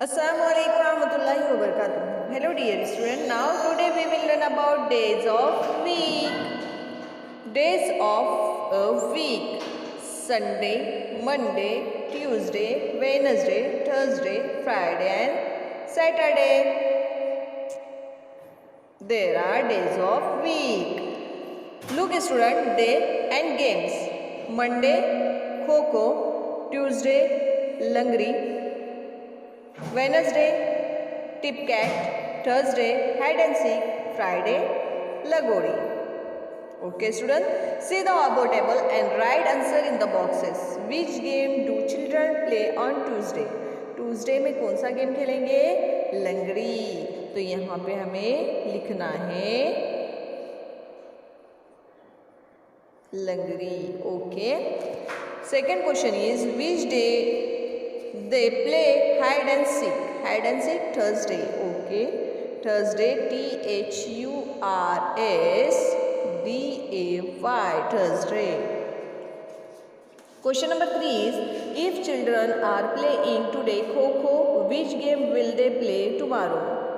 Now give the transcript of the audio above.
Assalamualaikum warahmatullahi wabarakatuh. Hello dear student. Now today we will learn about days of week. Days of a week: Sunday, Monday, Tuesday, Wednesday, Thursday, Friday and Saturday. There are days of week. Look student, day and games. Monday, Kho-Kho. Tuesday, Langri. Wednesday, Tip Cat. Thursday, Hide and Seek. Friday, Lagori. Okay student, see the above table and write answer in the boxes. Which game do children play on Tuesday? Tuesday में कौन सा game खेलेंगे? लंगड़ी. तो यहाँ पे हमें लिखना है लंगड़ी. Okay. Second question is which day they play hide and seek? Hide and seek Thursday. Okay. Thursday, Thursday. Thursday. Question number 3 is if children are playing today Kho-Kho, which game will they play tomorrow?